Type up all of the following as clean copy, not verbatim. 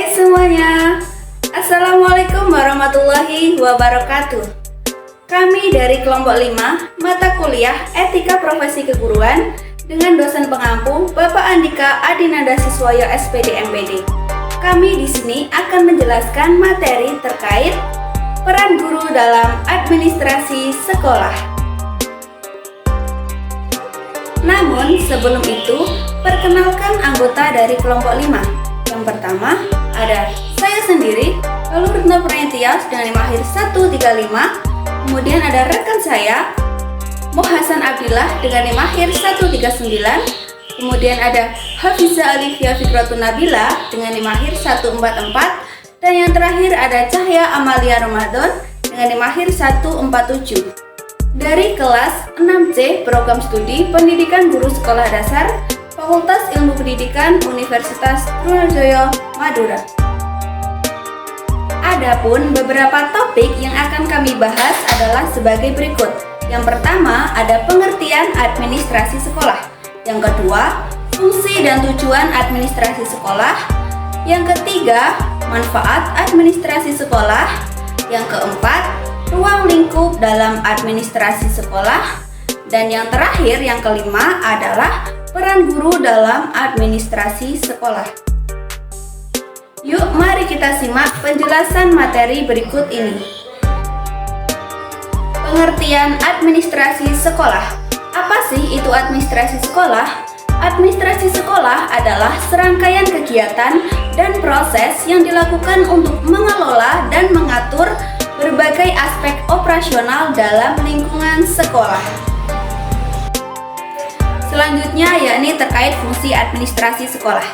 Hai semuanya, Assalamualaikum warahmatullahi wabarakatuh. Kami dari kelompok 5 mata kuliah Etika Profesi Keguruan dengan dosen pengampu Bapak Andika Adinanda Siswoyo SPD MPD. Kami di sini akan menjelaskan materi terkait peran guru dalam administrasi sekolah. Namun sebelum itu, perkenalkan anggota dari kelompok 5. Yang pertama ada saya sendiri, lalu Retno Pranetias dengan NIM akhir 135. Kemudian ada rekan saya, Hasan Abdillah dengan NIM akhir 139. Kemudian ada Hafiza Alifia Fikratun Nabila dengan NIM akhir 144. Dan yang terakhir ada Cahya Amalia Ramadan dengan NIM akhir 147. Dari kelas 6C Program Studi Pendidikan Guru Sekolah Dasar Fakultas Ilmu Pendidikan Universitas Trunojoyo, Madura. Adapun beberapa topik yang akan kami bahas adalah sebagai berikut. Yang pertama ada pengertian administrasi sekolah. Yang kedua, fungsi dan tujuan administrasi sekolah. Yang ketiga, manfaat administrasi sekolah. Yang keempat, ruang lingkup dalam administrasi sekolah. Dan yang terakhir, yang kelima adalah peran guru dalam administrasi sekolah. Yuk, mari kita simak penjelasan materi berikut ini. Pengertian administrasi sekolah. Apa sih itu administrasi sekolah? Administrasi sekolah adalah serangkaian kegiatan dan proses yang dilakukan untuk mengelola dan mengatur berbagai aspek operasional dalam lingkungan sekolah. Selanjutnya yakni terkait fungsi administrasi sekolah.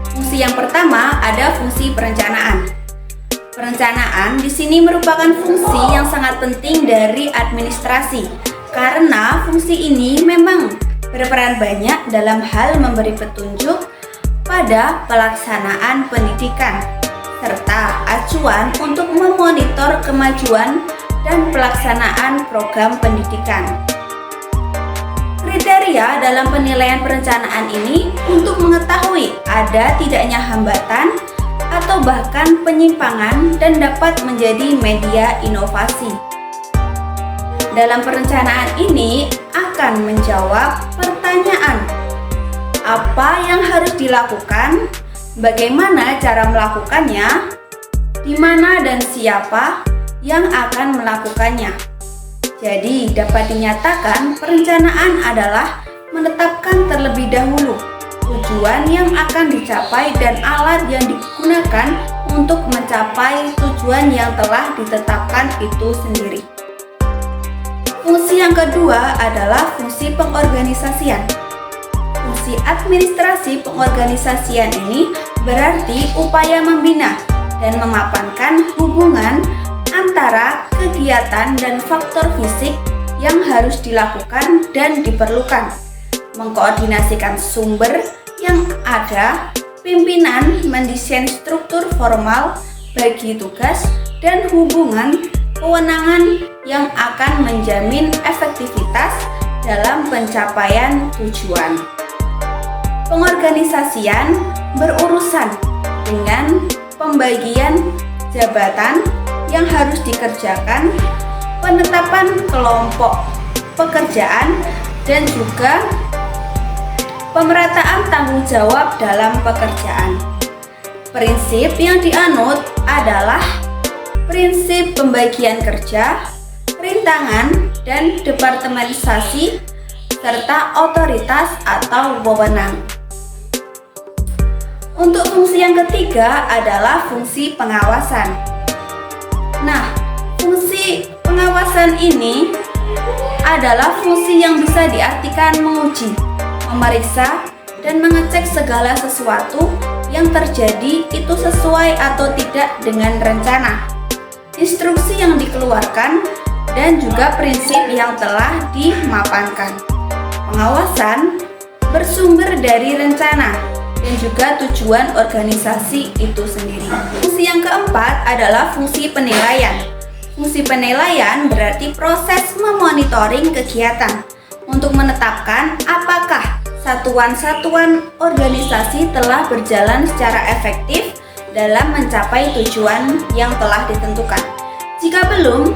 Fungsi yang pertama ada fungsi perencanaan. Perencanaan di sini merupakan fungsi yang sangat penting dari administrasi karena fungsi ini memang berperan banyak dalam hal memberi petunjuk pada pelaksanaan pendidikan serta acuan untuk memonitor kemajuan dan pelaksanaan program pendidikan. Kriteria dalam penilaian perencanaan ini untuk mengetahui ada tidaknya hambatan atau bahkan penyimpangan dan dapat menjadi media inovasi. Dalam perencanaan ini akan menjawab pertanyaan apa yang harus dilakukan, bagaimana cara melakukannya, di mana dan siapa yang akan melakukannya. Jadi dapat dinyatakan perencanaan adalah menetapkan terlebih dahulu tujuan yang akan dicapai dan alat yang digunakan untuk mencapai tujuan yang telah ditetapkan itu sendiri. Fungsi yang kedua adalah fungsi pengorganisasian. Fungsi administrasi pengorganisasian ini berarti upaya membina dan memapankan hubungan antara kegiatan dan faktor fisik yang harus dilakukan dan diperlukan, mengkoordinasikan sumber yang ada, pimpinan mendesain struktur formal bagi tugas dan hubungan kewenangan yang akan menjamin efektivitas dalam pencapaian tujuan. Pengorganisasian berurusan dengan pembagian jabatan yang harus dikerjakan, penetapan kelompok pekerjaan, dan juga pemerataan tanggung jawab dalam pekerjaan. Prinsip yang dianut adalah prinsip pembagian kerja, rintangan, dan departementisasi, serta otoritas atau wewenang. Untuk fungsi yang ketiga adalah fungsi pengawasan. Nah, fungsi pengawasan ini adalah fungsi yang bisa diartikan menguji, memeriksa, dan mengecek segala sesuatu yang terjadi itu sesuai atau tidak dengan rencana, instruksi yang dikeluarkan, dan juga prinsip yang telah dimapankan. Pengawasan bersumber dari rencana dan juga tujuan organisasi itu sendiri. Fungsi yang keempat adalah fungsi penilaian. Fungsi penilaian berarti proses memonitoring kegiatan untuk menetapkan apakah satuan-satuan organisasi telah berjalan secara efektif dalam mencapai tujuan yang telah ditentukan. Jika belum,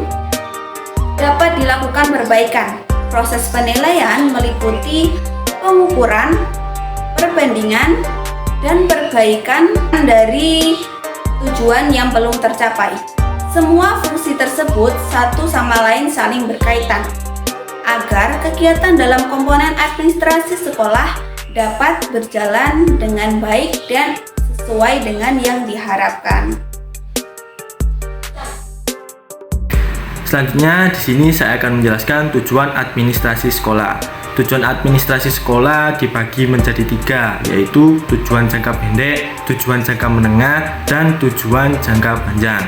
dapat dilakukan perbaikan. Proses penilaian meliputi pengukuran, perbandingan, dan perbaikan dari tujuan yang belum tercapai. Semua fungsi tersebut satu sama lain saling berkaitan agar kegiatan dalam komponen administrasi sekolah dapat berjalan dengan baik dan sesuai dengan yang diharapkan. Selanjutnya di sini saya akan menjelaskan tujuan administrasi sekolah. Tujuan administrasi sekolah dibagi menjadi 3, yaitu tujuan jangka pendek, tujuan jangka menengah, dan tujuan jangka panjang.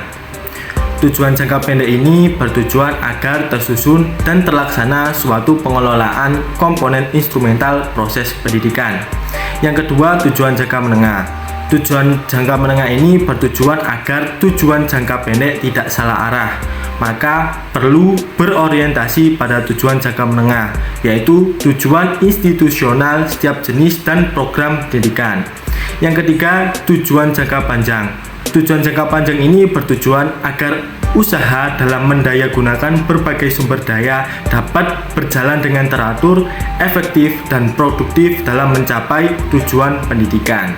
Tujuan jangka pendek ini bertujuan agar tersusun dan terlaksana suatu pengelolaan komponen instrumental proses pendidikan. Yang kedua, tujuan jangka menengah. Tujuan jangka menengah ini bertujuan agar tujuan jangka pendek tidak salah arah, maka perlu berorientasi pada tujuan jangka menengah, yaitu tujuan institusional setiap jenis dan program pendidikan. Yang ketiga, tujuan jangka panjang. Tujuan jangka panjang ini bertujuan agar usaha dalam mendayagunakan berbagai sumber daya dapat berjalan dengan teratur, efektif, dan produktif dalam mencapai tujuan pendidikan.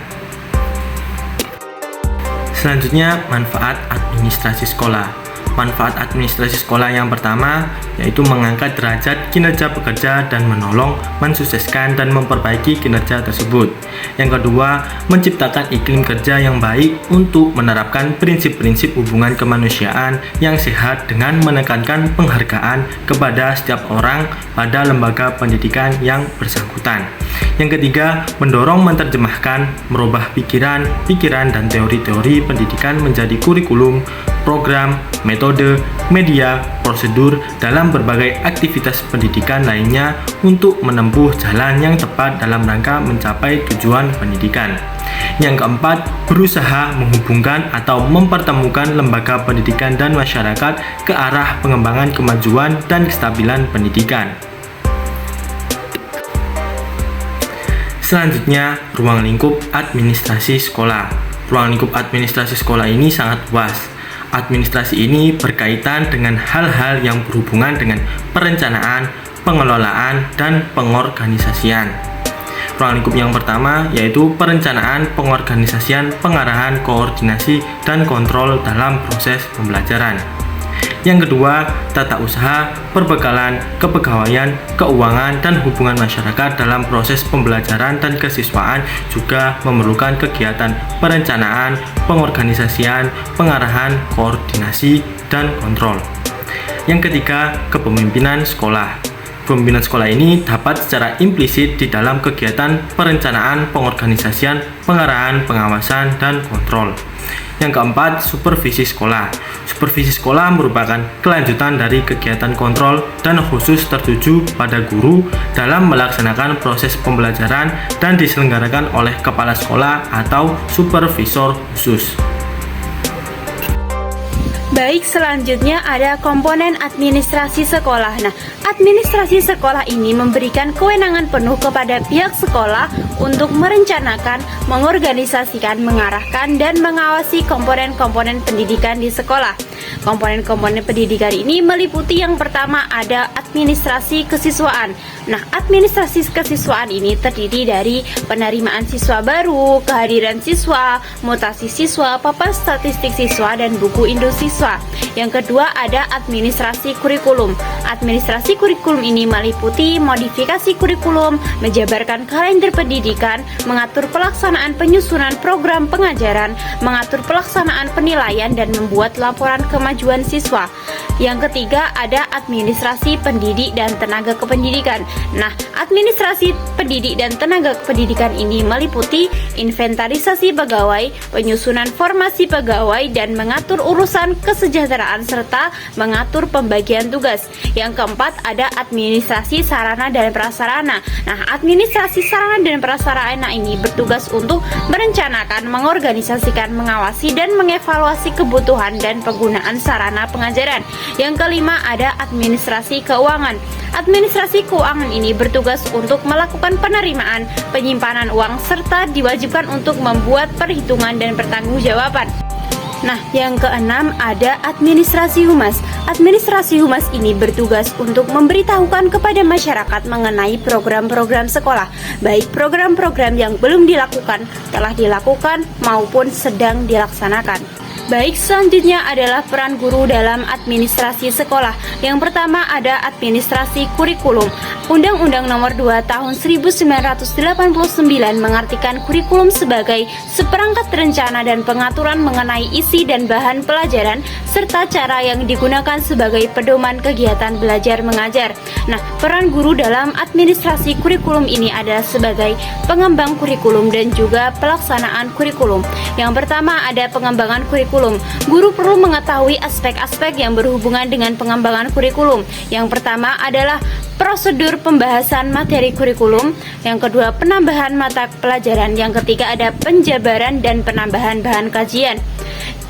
Selanjutnya, manfaat administrasi sekolah. Manfaat administrasi sekolah yang pertama yaitu mengangkat derajat kinerja pekerja dan menolong mensukseskan dan memperbaiki kinerja tersebut. Yang kedua, menciptakan iklim kerja yang baik untuk menerapkan prinsip-prinsip hubungan kemanusiaan yang sehat dengan menekankan penghargaan kepada setiap orang pada lembaga pendidikan yang bersangkutan. Yang ketiga, mendorong menerjemahkan, merubah pikiran dan teori-teori pendidikan menjadi kurikulum, program, metode, media, prosedur dalam berbagai aktivitas pendidikan lainnya untuk menempuh jalan yang tepat dalam rangka mencapai tujuan pendidikan. Yang keempat, berusaha menghubungkan atau mempertemukan lembaga pendidikan dan masyarakat ke arah pengembangan kemajuan dan kestabilan pendidikan. Selanjutnya, ruang lingkup administrasi sekolah. Ruang lingkup administrasi sekolah ini sangat luas. Administrasi ini berkaitan dengan hal-hal yang berhubungan dengan perencanaan, pengelolaan, dan pengorganisasian. Ruang lingkup yang pertama yaitu perencanaan, pengorganisasian, pengarahan, koordinasi, dan kontrol dalam proses pembelajaran. Yang kedua, tata usaha, perbekalan, kepegawaian, keuangan, dan hubungan masyarakat dalam proses pembelajaran dan kesiswaan juga memerlukan kegiatan perencanaan, pengorganisasian, pengarahan, koordinasi, dan kontrol. Yang ketiga, kepemimpinan sekolah. Kepemimpinan sekolah ini dapat secara implisit di dalam kegiatan perencanaan, pengorganisasian, pengarahan, pengawasan, dan kontrol. Yang keempat, supervisi sekolah. Supervisi sekolah merupakan kelanjutan dari kegiatan kontrol dan khusus tertuju pada guru dalam melaksanakan proses pembelajaran dan diselenggarakan oleh kepala sekolah atau supervisor khusus. Baik, selanjutnya ada komponen administrasi sekolah. Nah, administrasi sekolah ini memberikan kewenangan penuh kepada pihak sekolah untuk merencanakan, mengorganisasikan, mengarahkan, dan mengawasi komponen-komponen pendidikan di sekolah. Komponen-komponen pendidikan ini meliputi yang pertama ada administrasi kesiswaan. Nah, administrasi kesiswaan ini terdiri dari penerimaan siswa baru, kehadiran siswa, mutasi siswa, papan statistik siswa, dan buku induk siswa. Yang kedua ada administrasi kurikulum. Administrasi kurikulum ini meliputi modifikasi kurikulum, menjabarkan kalender pendidikan, mengatur pelaksanaan penyusunan program pengajaran, mengatur pelaksanaan penilaian, dan membuat laporan kemajuan siswa. Yang ketiga ada administrasi pendidik dan tenaga kependidikan. Nah, administrasi pendidik dan tenaga kependidikan ini meliputi inventarisasi pegawai, penyusunan formasi pegawai, dan mengatur urusan kesejahteraan serta mengatur pembagian tugas. Yang keempat ada administrasi sarana dan prasarana. Nah, administrasi sarana dan prasarana ini bertugas untuk merencanakan, mengorganisasikan, mengawasi, dan mengevaluasi kebutuhan dan penggunaan sarana pengajaran. Yang kelima ada administrasi keuangan. Administrasi keuangan ini bertugas untuk melakukan penerimaan, penyimpanan uang, serta diwajibkan untuk membuat perhitungan dan pertanggungjawaban. Nah, yang keenam ada administrasi humas. Administrasi humas ini bertugas untuk memberitahukan kepada masyarakat mengenai program-program sekolah, baik program-program yang belum dilakukan, telah dilakukan, maupun sedang dilaksanakan. Baik, selanjutnya adalah peran guru dalam administrasi sekolah. Yang pertama ada administrasi kurikulum. Undang-Undang Nomor 2 Tahun 1989 mengartikan kurikulum sebagai seperangkat rencana dan pengaturan mengenai isi dan bahan pelajaran serta cara yang digunakan sebagai pedoman kegiatan belajar mengajar. Nah, peran guru dalam administrasi kurikulum ini adalah sebagai pengembang kurikulum dan juga pelaksanaan kurikulum. Yang pertama ada pengembangan kurikulum. Guru perlu mengetahui aspek-aspek yang berhubungan dengan pengembangan kurikulum. Yang pertama adalah prosedur pembahasan materi kurikulum, yang kedua penambahan mata pelajaran, yang ketiga ada penjabaran dan penambahan bahan kajian.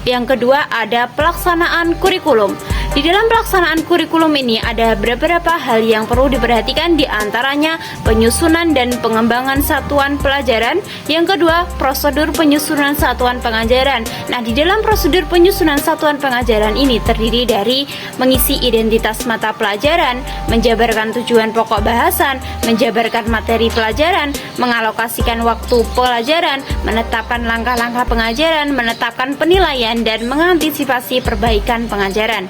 Yang kedua ada pelaksanaan kurikulum. Di dalam pelaksanaan kurikulum ini ada beberapa hal yang perlu diperhatikan, di antaranya penyusunan dan pengembangan satuan pelajaran. Yang kedua, prosedur penyusunan satuan pengajaran. Nah, di dalam prosedur penyusunan satuan pengajaran ini terdiri dari mengisi identitas mata pelajaran, menjabarkan tujuan pokok bahasan, menjabarkan materi pelajaran, mengalokasikan waktu pelajaran, menetapkan langkah-langkah pengajaran, menetapkan penilaian, dan mengantisipasi perbaikan pengajaran.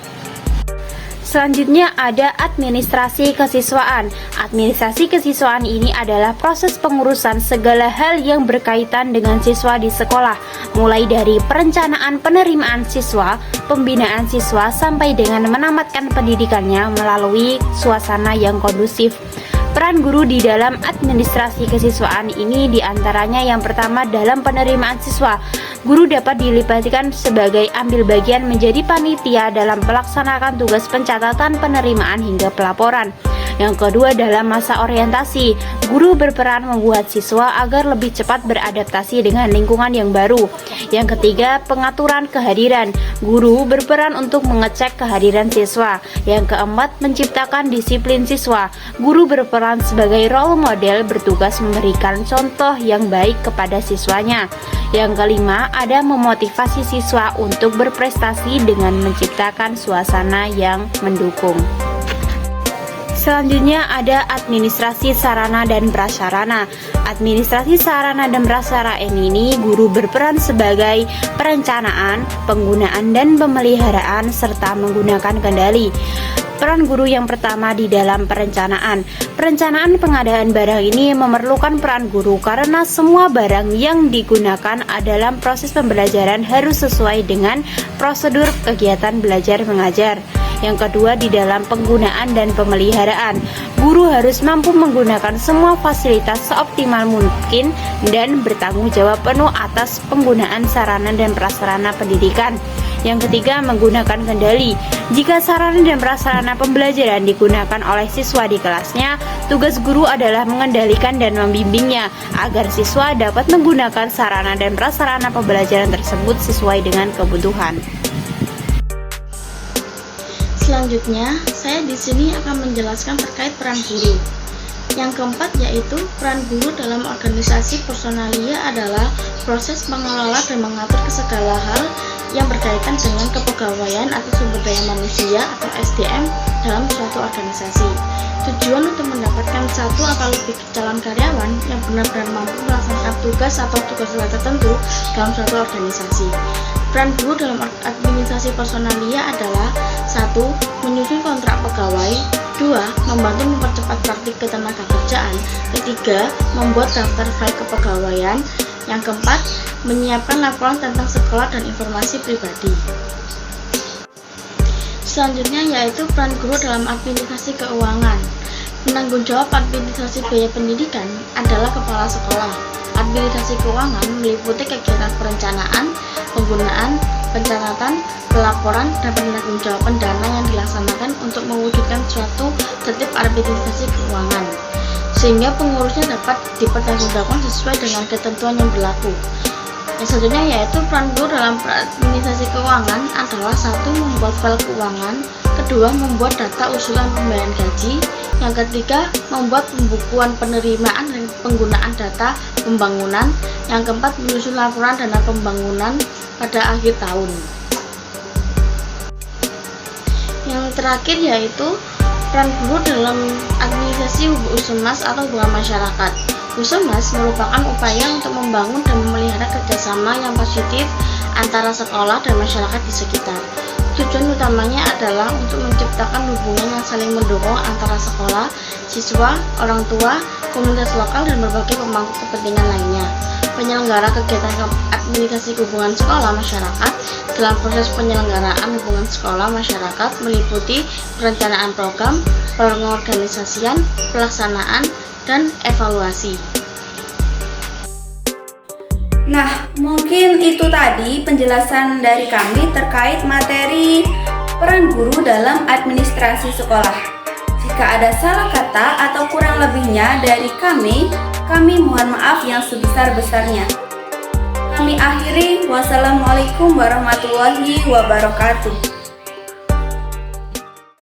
Selanjutnya ada administrasi kesiswaan. Administrasi kesiswaan ini adalah proses pengurusan segala hal yang berkaitan dengan siswa di sekolah, mulai dari perencanaan penerimaan siswa, pembinaan siswa, sampai dengan menamatkan pendidikannya melalui suasana yang kondusif. Peran guru di dalam administrasi kesiswaan ini diantaranya yang pertama dalam penerimaan siswa. Guru dapat dilibatkan sebagai ambil bagian menjadi panitia dalam melaksanakan tugas pencatatan penerimaan hingga pelaporan. Yang kedua dalam masa orientasi, guru berperan membuat siswa agar lebih cepat beradaptasi dengan lingkungan yang baru. Yang ketiga, pengaturan kehadiran. Guru berperan untuk mengecek kehadiran siswa. Yang keempat, menciptakan disiplin siswa. Guru berperan sebagai role model, bertugas memberikan contoh yang baik kepada siswanya. Yang kelima, ada memotivasi siswa untuk berprestasi dengan menciptakan suasana yang mendukung. Selanjutnya ada administrasi sarana dan prasarana. Administrasi sarana dan prasarana ini guru berperan sebagai perencanaan, penggunaan dan pemeliharaan serta menggunakan kendali. Peran guru yang pertama di dalam perencanaan. Perencanaan pengadaan barang ini memerlukan peran guru karena semua barang yang digunakan dalam proses pembelajaran harus sesuai dengan prosedur kegiatan belajar mengajar. Yang kedua di dalam penggunaan dan pemeliharaan. Guru harus mampu menggunakan semua fasilitas seoptimal mungkin dan bertanggung jawab penuh atas penggunaan sarana dan prasarana pendidikan. Yang ketiga, menggunakan kendali. Jika sarana dan prasarana pembelajaran digunakan oleh siswa di kelasnya, tugas guru adalah mengendalikan dan membimbingnya agar siswa dapat menggunakan sarana dan prasarana pembelajaran tersebut sesuai dengan kebutuhan. Selanjutnya, saya di sini akan menjelaskan terkait peran guru. Yang keempat yaitu peran guru dalam organisasi personalia adalah proses mengelola dan mengatur segala hal yang berkaitan dengan kepegawaian atau sumber daya manusia atau SDM dalam suatu organisasi. Tujuan untuk mendapatkan satu atau lebih calon karyawan yang benar-benar mampu melaksanakan tugas atau tugas-tugas tertentu dalam suatu organisasi. Peran guru dalam administrasi personalia adalah 1. Menyusun kontrak pegawai, 2. Membantu mempercepat praktik ketenagakerjaan, 3. Membuat daftar file kepegawaian, yang keempat, menyiapkan laporan tentang sekolah dan informasi pribadi. Selanjutnya yaitu peran guru dalam administrasi keuangan. Penanggung jawab administrasi biaya pendidikan adalah kepala sekolah. Administrasi keuangan meliputi kegiatan perencanaan, penggunaan, pencatatan, pelaporan, dan penanggung-jawaban dana yang dilaksanakan untuk mewujudkan suatu tertib administrasi keuangan, sehingga pengurusnya dapat dipertanggungjawabkan sesuai dengan ketentuan yang berlaku. Yang selanjutnya yaitu peran guru dalam administrasi keuangan adalah 1. Membuat file keuangan, kedua membuat data usulan pembayaran gaji, yang ketiga membuat pembukuan penerimaan dan penggunaan data pembangunan, yang keempat menyusun laporan dana pembangunan pada akhir tahun. Yang terakhir yaitu peran guru dalam administrasi Husemas atau hubungan masyarakat. Husemas merupakan upaya untuk membangun dan memelihara kerjasama yang positif antara sekolah dan masyarakat di sekitar. Tujuan utamanya adalah untuk menciptakan hubungan yang saling mendukung antara sekolah, siswa, orang tua, komunitas lokal, dan berbagai pemangku kepentingan lainnya. Penyelenggara kegiatan administrasi hubungan sekolah masyarakat dalam proses penyelenggaraan hubungan sekolah masyarakat meliputi perencanaan program, pengorganisasian, pelaksanaan, dan evaluasi. Nah, mungkin itu tadi penjelasan dari kami terkait materi peran guru dalam administrasi sekolah. Jika ada salah kata atau kurang lebihnya dari kami mohon maaf yang sebesar-besarnya. Kami akhiri, wassalamualaikum warahmatullahi wabarakatuh.